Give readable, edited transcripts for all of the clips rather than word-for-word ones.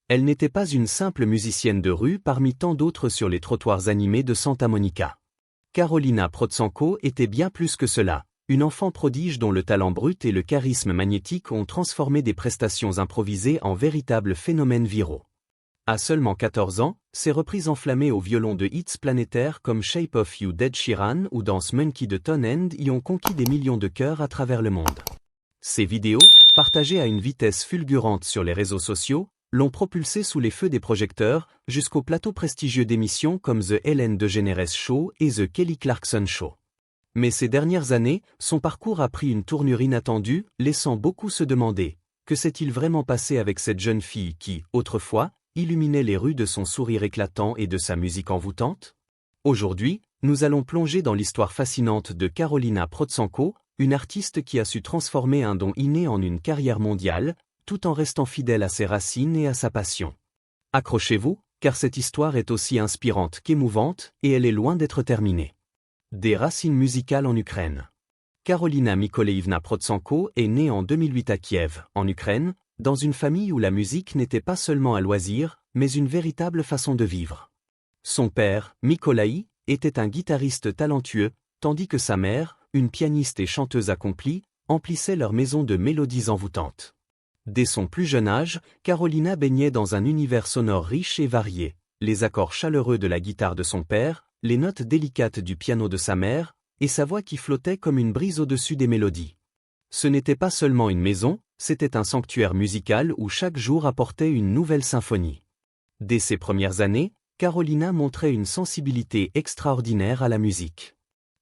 Elle n'était pas une simple musicienne de rue parmi tant d'autres sur les trottoirs animés de Santa Monica. Carolina Protsenko était bien plus que cela, une enfant prodige dont le talent brut et le charisme magnétique ont transformé des prestations improvisées en véritables phénomènes viraux. À seulement 14 ans, ses reprises enflammées au violon de hits planétaires comme Shape of You d'Ed Sheeran ou Dance Monkey de Tom Hand y ont conquis des millions de cœurs à travers le monde. Ces vidéos, partagées à une vitesse fulgurante sur les réseaux sociaux, l'ont propulsée sous les feux des projecteurs, jusqu'aux plateaux prestigieux d'émissions comme The Ellen DeGeneres Show et The Kelly Clarkson Show. Mais ces dernières années, son parcours a pris une tournure inattendue, laissant beaucoup se demander « Que s'est-il vraiment passé avec cette jeune fille qui, autrefois, illuminait les rues de son sourire éclatant et de sa musique envoûtante ?» Aujourd'hui, nous allons plonger dans l'histoire fascinante de Carolina Protsenko, une artiste qui a su transformer un don inné en une carrière mondiale, tout en restant fidèle à ses racines et à sa passion. Accrochez-vous, car cette histoire est aussi inspirante qu'émouvante, et elle est loin d'être terminée. Des racines musicales en Ukraine. Carolina Mikoleïvna Protsenko est née en 2008 à Kiev, en Ukraine, dans une famille où la musique n'était pas seulement un loisir, mais une véritable façon de vivre. Son père, Mykolaï, était un guitariste talentueux, tandis que sa mère, une pianiste et chanteuse accomplie, emplissait leur maison de mélodies envoûtantes. Dès son plus jeune âge, Carolina baignait dans un univers sonore riche et varié, les accords chaleureux de la guitare de son père, les notes délicates du piano de sa mère, et sa voix qui flottait comme une brise au-dessus des mélodies. Ce n'était pas seulement une maison, c'était un sanctuaire musical où chaque jour apportait une nouvelle symphonie. Dès ses premières années, Carolina montrait une sensibilité extraordinaire à la musique.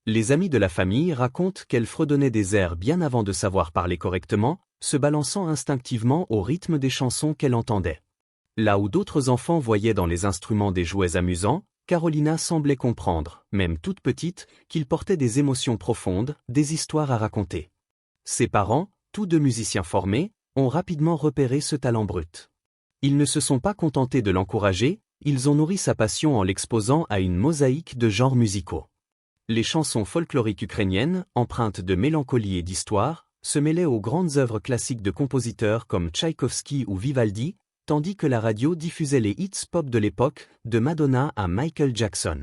Les amis de la famille racontent qu'elle fredonnait des airs bien avant de savoir parler correctement, se balançant instinctivement au rythme des chansons qu'elle entendait. Là où d'autres enfants voyaient dans les instruments des jouets amusants, Carolina semblait comprendre, même toute petite, qu'il portait des émotions profondes, des histoires à raconter. Ses parents, tous deux musiciens formés, ont rapidement repéré ce talent brut. Ils ne se sont pas contentés de l'encourager, ils ont nourri sa passion en l'exposant à une mosaïque de genres musicaux. Les chansons folkloriques ukrainiennes, empreintes de mélancolie et d'histoire, se mêlaient aux grandes œuvres classiques de compositeurs comme Tchaïkovski ou Vivaldi, tandis que la radio diffusait les hits pop de l'époque, de Madonna à Michael Jackson.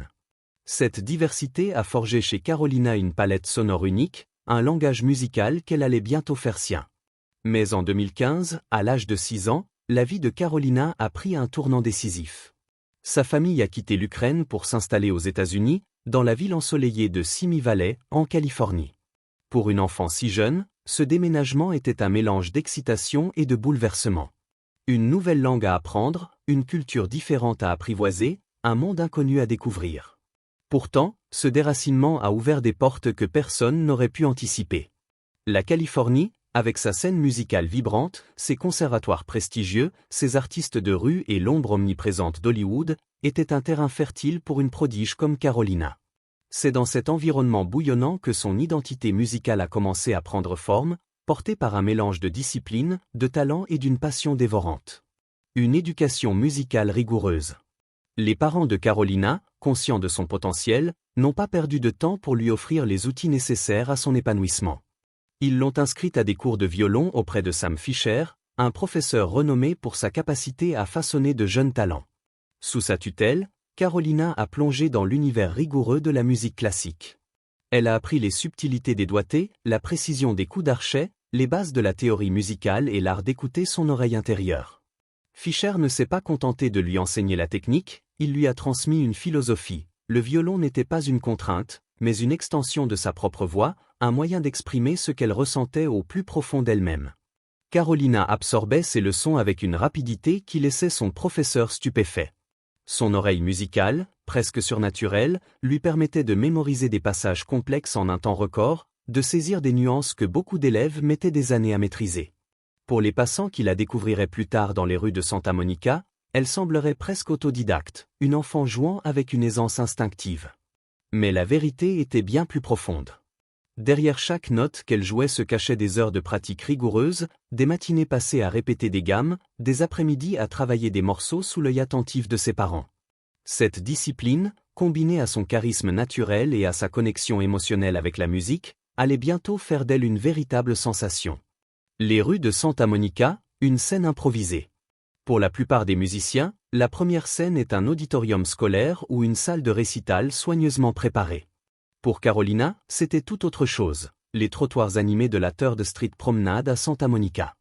Cette diversité a forgé chez Carolina une palette sonore unique, un langage musical qu'elle allait bientôt faire sien. Mais en 2015, à l'âge de 6 ans, la vie de Carolina a pris un tournant décisif. Sa famille a quitté l'Ukraine pour s'installer aux États-Unis, dans la ville ensoleillée de Simi Valley, en Californie. Pour une enfant si jeune, ce déménagement était un mélange d'excitation et de bouleversement. Une nouvelle langue à apprendre, une culture différente à apprivoiser, un monde inconnu à découvrir. Pourtant, ce déracinement a ouvert des portes que personne n'aurait pu anticiper. La Californie, avec sa scène musicale vibrante, ses conservatoires prestigieux, ses artistes de rue et l'ombre omniprésente d'Hollywood, était un terrain fertile pour une prodige comme Carolina. C'est dans cet environnement bouillonnant que son identité musicale a commencé à prendre forme, portée par un mélange de discipline, de talent et d'une passion dévorante. Une éducation musicale rigoureuse. Les parents de Carolina, conscients de son potentiel, n'ont pas perdu de temps pour lui offrir les outils nécessaires à son épanouissement. Ils l'ont inscrite à des cours de violon auprès de Sam Fisher, un professeur renommé pour sa capacité à façonner de jeunes talents. Sous sa tutelle, Carolina a plongé dans l'univers rigoureux de la musique classique. Elle a appris les subtilités des doigtés, la précision des coups d'archet, les bases de la théorie musicale et l'art d'écouter son oreille intérieure. Fischer ne s'est pas contenté de lui enseigner la technique, il lui a transmis une philosophie. Le violon n'était pas une contrainte, mais une extension de sa propre voix, un moyen d'exprimer ce qu'elle ressentait au plus profond d'elle-même. Carolina absorbait ses leçons avec une rapidité qui laissait son professeur stupéfait. Son oreille musicale, presque surnaturelle, lui permettait de mémoriser des passages complexes en un temps record, de saisir des nuances que beaucoup d'élèves mettaient des années à maîtriser. Pour les passants qui la découvriraient plus tard dans les rues de Santa Monica, elle semblerait presque autodidacte, une enfant jouant avec une aisance instinctive. Mais la vérité était bien plus profonde. Derrière chaque note qu'elle jouait se cachaient des heures de pratique rigoureuses, des matinées passées à répéter des gammes, des après-midi à travailler des morceaux sous l'œil attentif de ses parents. Cette discipline, combinée à son charisme naturel et à sa connexion émotionnelle avec la musique, allait bientôt faire d'elle une véritable sensation. Les rues de Santa Monica, une scène improvisée. Pour la plupart des musiciens, la première scène est un auditorium scolaire ou une salle de récital soigneusement préparée. Pour Carolina, c'était tout autre chose, les trottoirs animés de la Third Street Promenade à Santa Monica.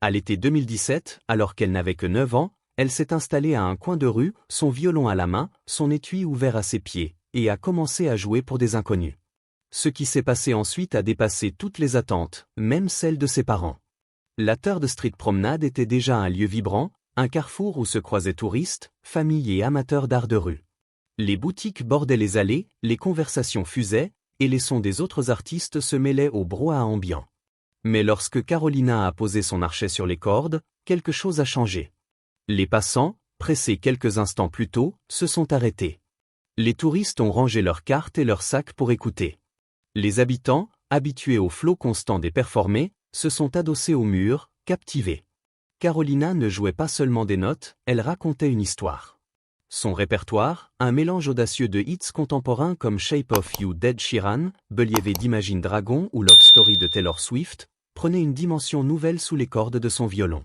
À l'été 2017, alors qu'elle n'avait que 9 ans, elle s'est installée à un coin de rue, son violon à la main, son étui ouvert à ses pieds, et a commencé à jouer pour des inconnus. Ce qui s'est passé ensuite a dépassé toutes les attentes, même celles de ses parents. La Third Street Promenade était déjà un lieu vibrant, un carrefour où se croisaient touristes, familles et amateurs d'art de rue. Les boutiques bordaient les allées, les conversations fusaient, et les sons des autres artistes se mêlaient au brouhaha ambiant. Mais lorsque Carolina a posé son archet sur les cordes, quelque chose a changé. Les passants, pressés quelques instants plus tôt, se sont arrêtés. Les touristes ont rangé leurs cartes et leurs sacs pour écouter. Les habitants, habitués au flot constant des performés, se sont adossés au mur, captivés. Carolina ne jouait pas seulement des notes, elle racontait une histoire. Son répertoire, un mélange audacieux de hits contemporains comme Shape of You d'Ed Sheeran, Believe d'Imagine Dragon ou Love Story de Taylor Swift, prenait une dimension nouvelle sous les cordes de son violon.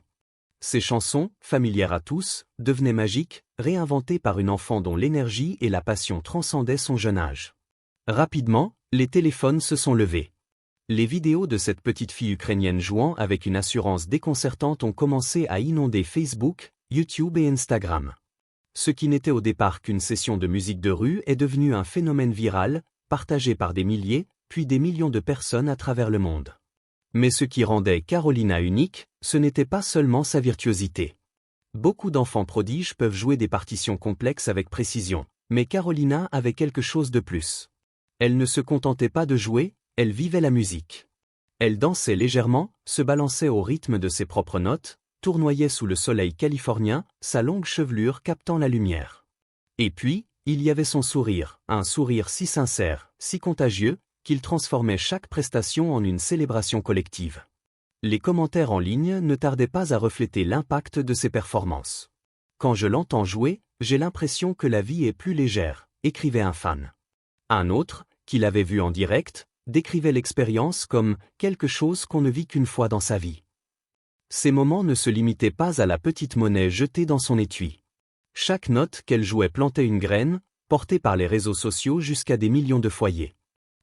Ces chansons, familières à tous, devenaient magiques, réinventées par une enfant dont l'énergie et la passion transcendaient son jeune âge. Rapidement, les téléphones se sont levés. Les vidéos de cette petite fille ukrainienne jouant avec une assurance déconcertante ont commencé à inonder Facebook, YouTube et Instagram. Ce qui n'était au départ qu'une session de musique de rue est devenu un phénomène viral, partagé par des milliers, puis des millions de personnes à travers le monde. Mais ce qui rendait Carolina unique, ce n'était pas seulement sa virtuosité. Beaucoup d'enfants prodiges peuvent jouer des partitions complexes avec précision, mais Carolina avait quelque chose de plus. Elle ne se contentait pas de jouer, elle vivait la musique. Elle dansait légèrement, se balançait au rythme de ses propres notes, tournoyait sous le soleil californien, sa longue chevelure captant la lumière. Et puis, il y avait son sourire, un sourire si sincère, si contagieux, qu'il transformait chaque prestation en une célébration collective. Les commentaires en ligne ne tardaient pas à refléter l'impact de ses performances. Quand je l'entends jouer, j'ai l'impression que la vie est plus légère, écrivait un fan. Un autre, qui l'avait vu en direct, décrivait l'expérience comme quelque chose qu'on ne vit qu'une fois dans sa vie. Ces moments ne se limitaient pas à la petite monnaie jetée dans son étui. Chaque note qu'elle jouait plantait une graine, portée par les réseaux sociaux jusqu'à des millions de foyers.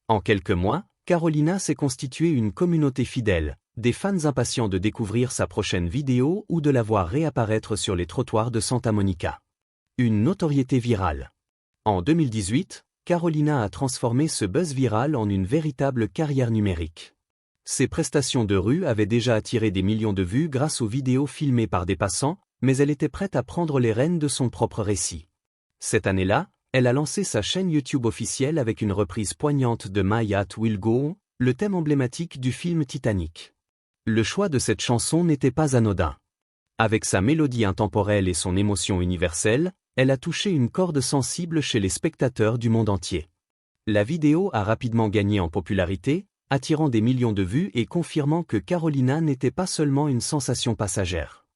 En quelques mois, Carolina s'est constituée une communauté fidèle, des fans impatients de découvrir sa prochaine vidéo ou de la voir réapparaître sur les trottoirs de Santa Monica. Une notoriété virale. En 2018, Carolina a transformé ce buzz viral en une véritable carrière numérique. Ses prestations de rue avaient déjà attiré des millions de vues grâce aux vidéos filmées par des passants, mais elle était prête à prendre les rênes de son propre récit. Cette année-là, elle a lancé sa chaîne YouTube officielle avec une reprise poignante de My Heart Will Go On, le thème emblématique du film Titanic. Le choix de cette chanson n'était pas anodin. Avec sa mélodie intemporelle et son émotion universelle, elle a touché une corde sensible chez les spectateurs du monde entier. La vidéo a rapidement gagné en popularité, attirant des millions de vues et confirmant que Carolina n'était pas seulement une sensation passagère.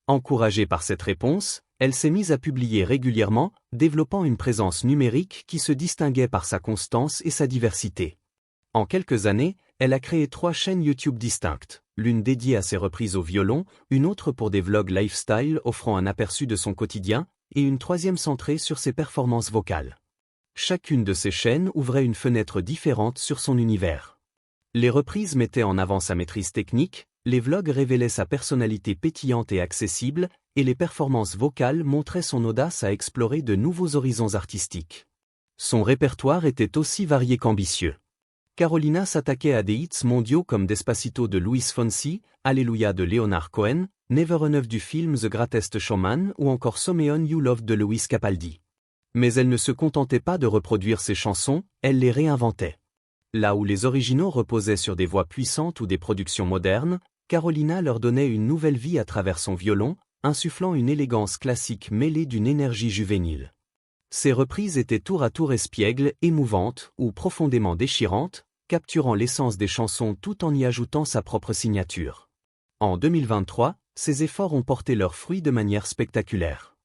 Encouragée par cette réponse, elle s'est mise à publier régulièrement, développant une présence numérique qui se distinguait par sa constance et sa diversité. En quelques années, elle a créé 3 chaînes YouTube distinctes, l'une dédiée à ses reprises au violon, une autre pour des vlogs lifestyle offrant un aperçu de son quotidien, et une 3e centrée sur ses performances vocales. Chacune de ces chaînes ouvrait une fenêtre différente sur son univers. Les reprises mettaient en avant sa maîtrise technique, les vlogs révélaient sa personnalité pétillante et accessible, et les performances vocales montraient son audace à explorer de nouveaux horizons artistiques. Son répertoire était aussi varié qu'ambitieux. Carolina s'attaquait à des hits mondiaux comme Despacito de Luis Fonsi, Alléluia de Leonard Cohen, Never Enough du film The Greatest Showman ou encore So Me On You Love de Lewis Capaldi. Mais elle ne se contentait pas de reproduire ses chansons, elle les réinventait. Là où les originaux reposaient sur des voix puissantes ou des productions modernes, Carolina leur donnait une nouvelle vie à travers son violon, insufflant une élégance classique mêlée d'une énergie juvénile. Ses reprises étaient tour à tour espiègles, émouvantes ou profondément déchirantes, capturant l'essence des chansons tout en y ajoutant sa propre signature. En 2023, ces efforts ont porté leurs fruits de manière spectaculaire.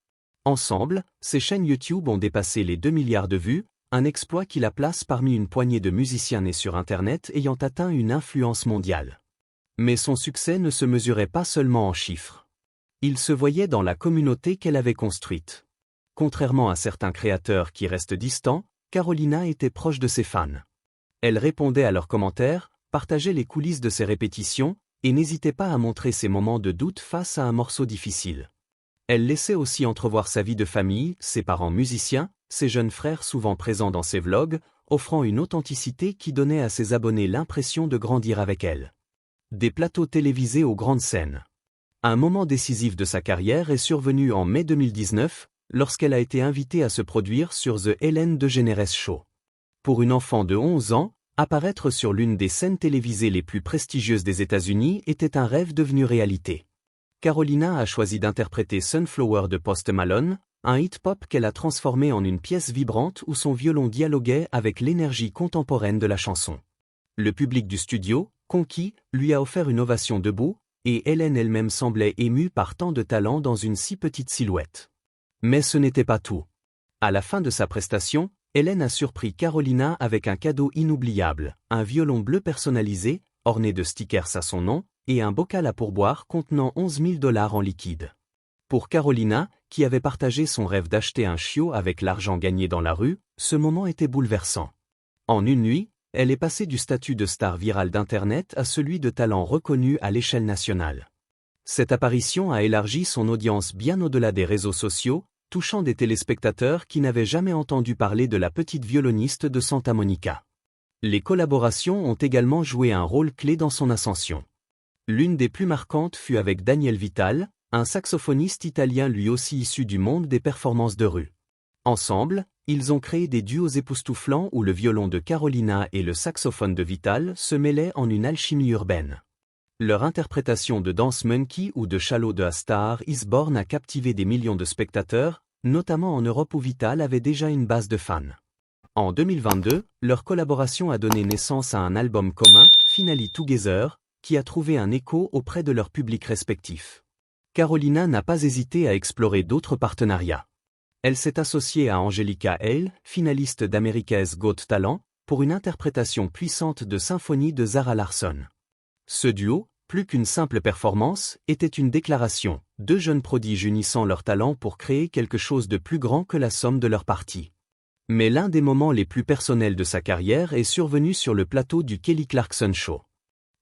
Ensemble, ces chaînes YouTube ont dépassé les 2 milliards de vues, un exploit qui la place parmi une poignée de musiciens nés sur Internet ayant atteint une influence mondiale. Mais son succès ne se mesurait pas seulement en chiffres. Il se voyait dans la communauté qu'elle avait construite. Contrairement à certains créateurs qui restent distants, Carolina était proche de ses fans. Elle répondait à leurs commentaires, partageait les coulisses de ses répétitions, et n'hésitait pas à montrer ses moments de doute face à un morceau difficile. Elle laissait aussi entrevoir sa vie de famille, ses parents musiciens, ses jeunes frères souvent présents dans ses vlogs, offrant une authenticité qui donnait à ses abonnés l'impression de grandir avec elle. Des plateaux télévisés aux grandes scènes. Un moment décisif de sa carrière est survenu en mai 2019, lorsqu'elle a été invitée à se produire sur The Ellen DeGeneres Show. Pour une enfant de 11 ans, apparaître sur l'une des scènes télévisées les plus prestigieuses des États-Unis était un rêve devenu réalité. Carolina a choisi d'interpréter Sunflower de Post Malone, un hit-pop qu'elle a transformé en une pièce vibrante où son violon dialoguait avec l'énergie contemporaine de la chanson. Le public du studio, conquis, lui a offert une ovation debout, et Ellen elle-même semblait émue par tant de talent dans une si petite silhouette. Mais ce n'était pas tout. À la fin de sa prestation, Ellen a surpris Carolina avec un cadeau inoubliable, un violon bleu personnalisé, orné de stickers à son nom, et un bocal à pourboire contenant 11 000 $ en liquide. Pour Carolina, qui avait partagé son rêve d'acheter un chiot avec l'argent gagné dans la rue, ce moment était bouleversant. En une nuit, elle est passée du statut de star virale d'Internet à celui de talent reconnu à l'échelle nationale. Cette apparition a élargi son audience bien au-delà des réseaux sociaux, touchant des téléspectateurs qui n'avaient jamais entendu parler de la petite violoniste de Santa Monica. Les collaborations ont également joué un rôle clé dans son ascension. L'une des plus marquantes fut avec Daniel Vital, un saxophoniste italien lui aussi issu du monde des performances de rue. Ensemble, ils ont créé des duos époustouflants où le violon de Carolina et le saxophone de Vital se mêlaient en une alchimie urbaine. Leur interprétation de Dance Monkey ou de Shallow de A Star Is Born a captivé des millions de spectateurs, notamment en Europe où Vital avait déjà une base de fans. En 2022, leur collaboration a donné naissance à un album commun, Finally Together, qui a trouvé un écho auprès de leurs publics respectifs. Carolina n'a pas hésité à explorer d'autres partenariats. Elle s'est associée à Angelica Hale, finaliste d'America's Got Talent, pour une interprétation puissante de Symphonie de Zara Larsson. Ce duo, plus qu'une simple performance, était une déclaration, deux jeunes prodiges unissant leurs talents pour créer quelque chose de plus grand que la somme de leurs parties. Mais l'un des moments les plus personnels de sa carrière est survenu sur le plateau du Kelly Clarkson Show.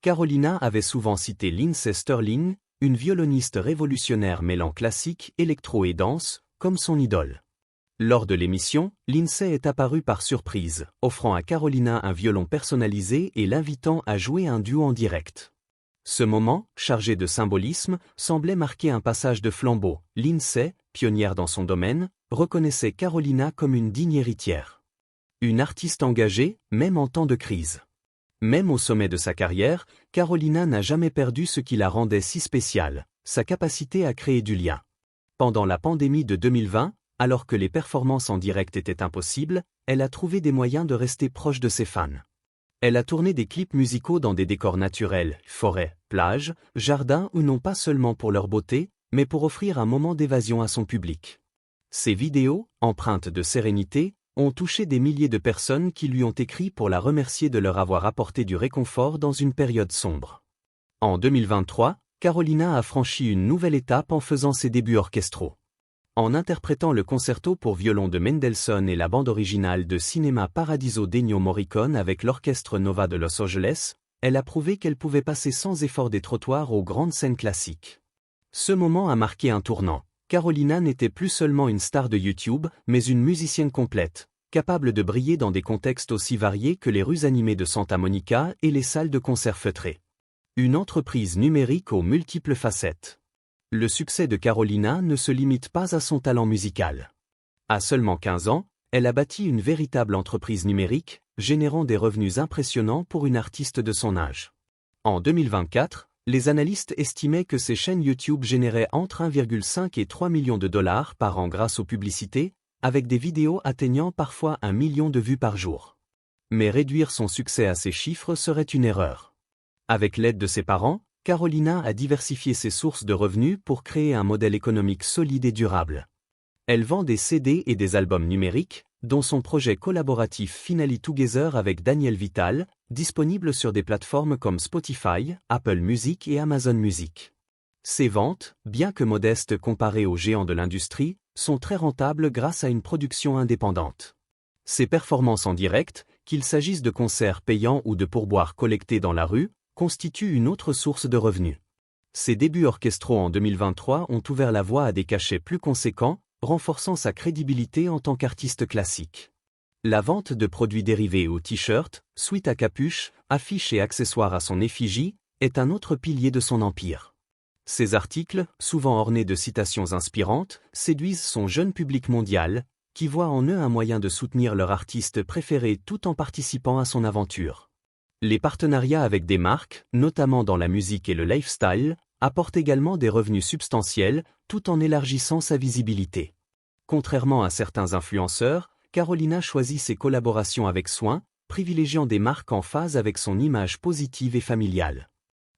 Carolina avait souvent cité Lindsey Stirling, une violoniste révolutionnaire mêlant classique, électro et danse, comme son idole. Lors de l'émission, Lindsey est apparue par surprise, offrant à Carolina un violon personnalisé et l'invitant à jouer un duo en direct. Ce moment, chargé de symbolisme, semblait marquer un passage de flambeau. Lindsey, pionnière dans son domaine, reconnaissait Carolina comme une digne héritière. Une artiste engagée, même en temps de crise. Même au sommet de sa carrière, Carolina n'a jamais perdu ce qui la rendait si spéciale, sa capacité à créer du lien. Pendant la pandémie de 2020, alors que les performances en direct étaient impossibles, elle a trouvé des moyens de rester proche de ses fans. Elle a tourné des clips musicaux dans des décors naturels, forêts, plages, jardins ou non pas seulement pour leur beauté, mais pour offrir un moment d'évasion à son public. Ces vidéos, empreintes de sérénité, ont touché des milliers de personnes qui lui ont écrit pour la remercier de leur avoir apporté du réconfort dans une période sombre. En 2023, Carolina a franchi une nouvelle étape en faisant ses débuts orchestraux. En interprétant le concerto pour violon de Mendelssohn et la bande originale de cinéma Paradiso d'Ennio Morricone avec l'orchestre Nova de Los Angeles, elle a prouvé qu'elle pouvait passer sans effort des trottoirs aux grandes scènes classiques. Ce moment a marqué un tournant. Carolina n'était plus seulement une star de YouTube, mais une musicienne complète, capable de briller dans des contextes aussi variés que les rues animées de Santa Monica et les salles de concert feutrées. Une entreprise numérique aux multiples facettes. Le succès de Carolina ne se limite pas à son talent musical. À seulement 15 ans, elle a bâti une véritable entreprise numérique, générant des revenus impressionnants pour une artiste de son âge. En 2024, les analystes estimaient que ses chaînes YouTube généraient entre 1,5 et 3 millions de dollars par an grâce aux publicités, avec des vidéos atteignant parfois 1 million de vues par jour. Mais réduire son succès à ces chiffres serait une erreur. Avec l'aide de ses parents, Carolina a diversifié ses sources de revenus pour créer un modèle économique solide et durable. Elle vend des CD et des albums numériques, dont son projet collaboratif Finally Together avec Daniel Vital, disponible sur des plateformes comme Spotify, Apple Music et Amazon Music. Ses ventes, bien que modestes comparées aux géants de l'industrie, sont très rentables grâce à une production indépendante. Ses performances en direct, qu'il s'agisse de concerts payants ou de pourboires collectés dans la rue, constituent une autre source de revenus. Ses débuts orchestraux en 2023 ont ouvert la voie à des cachets plus conséquents, renforçant sa crédibilité en tant qu'artiste classique. La vente de produits dérivés ou t-shirts, suites à capuche, affiches et accessoires à son effigie, est un autre pilier de son empire. Ces articles, souvent ornés de citations inspirantes, séduisent son jeune public mondial, qui voit en eux un moyen de soutenir leur artiste préféré tout en participant à son aventure. Les partenariats avec des marques, notamment dans la musique et le lifestyle, apportent également des revenus substantiels, tout en élargissant sa visibilité. Contrairement à certains influenceurs, Carolina choisit ses collaborations avec soin, privilégiant des marques en phase avec son image positive et familiale.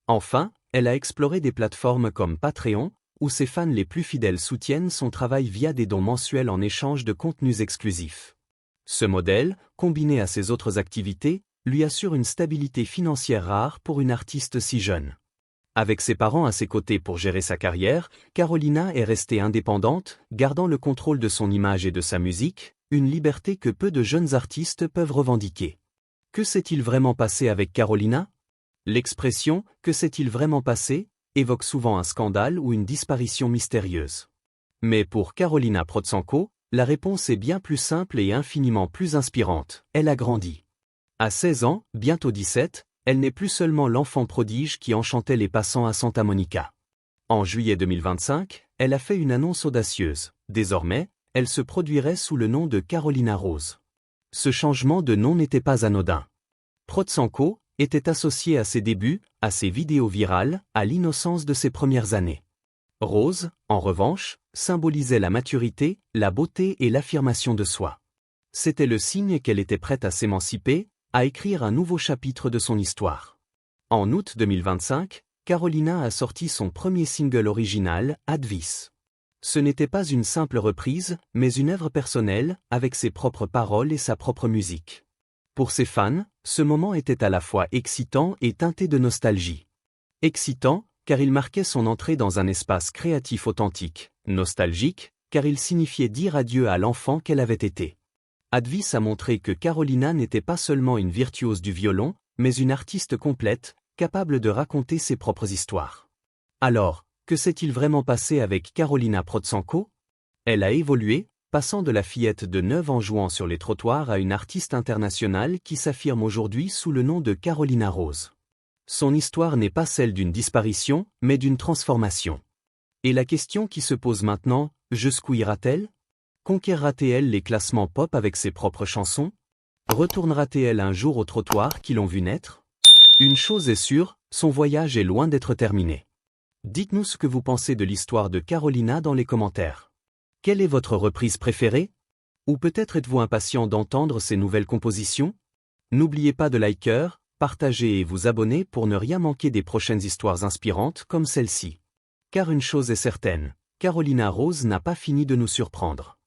Enfin, elle a exploré des plateformes comme Patreon, où ses fans les plus fidèles soutiennent son travail via des dons mensuels en échange de contenus exclusifs. Ce modèle, combiné à ses autres activités, lui assure une stabilité financière rare pour une artiste si jeune. Avec ses parents à ses côtés pour gérer sa carrière, Carolina est restée indépendante, gardant le contrôle de son image et de sa musique, une liberté que peu de jeunes artistes peuvent revendiquer. Que s'est-il vraiment passé avec Carolina ? L'expression « que s'est-il vraiment passé » évoque souvent un scandale ou une disparition mystérieuse. Mais pour Carolina Protsenko, la réponse est bien plus simple et infiniment plus inspirante. Elle a grandi. À 16 ans, bientôt 17, elle n'est plus seulement l'enfant prodige qui enchantait les passants à Santa Monica. En juillet 2025, elle a fait une annonce audacieuse. Désormais, elle se produirait sous le nom de Carolina Rose. Ce changement de nom n'était pas anodin. Protsenko était associée à ses débuts, à ses vidéos virales, à l'innocence de ses premières années. Rose, en revanche, symbolisait la maturité, la beauté et l'affirmation de soi. C'était le signe qu'elle était prête à s'émanciper, à écrire un nouveau chapitre de son histoire. En août 2025, Carolina a sorti son premier single original, Advice. Ce n'était pas une simple reprise, mais une œuvre personnelle, avec ses propres paroles et sa propre musique. Pour ses fans, ce moment était à la fois excitant et teinté de nostalgie. Excitant, car il marquait son entrée dans un espace créatif authentique. Nostalgique, car il signifiait dire adieu à l'enfant qu'elle avait été. Advice a montré que Carolina n'était pas seulement une virtuose du violon, mais une artiste complète, capable de raconter ses propres histoires. Alors, que s'est-il vraiment passé avec Carolina Protsenko ? Elle a évolué, passant de la fillette de 9 ans jouant sur les trottoirs à une artiste internationale qui s'affirme aujourd'hui sous le nom de Carolina Rose. Son histoire n'est pas celle d'une disparition, mais d'une transformation. Et la question qui se pose maintenant, jusqu'où ira-t-elle ? Conquérera-t-elle les classements pop avec ses propres chansons ? Retournera-t-elle un jour aux trottoirs qui l'ont vu naître ? Une chose est sûre, son voyage est loin d'être terminé. Dites-nous ce que vous pensez de l'histoire de Carolina dans les commentaires. Quelle est votre reprise préférée ? Ou peut-être êtes-vous impatient d'entendre ces nouvelles compositions ? N'oubliez pas de liker, partager et vous abonner pour ne rien manquer des prochaines histoires inspirantes comme celle-ci. Car une chose est certaine, Carolina Rose n'a pas fini de nous surprendre.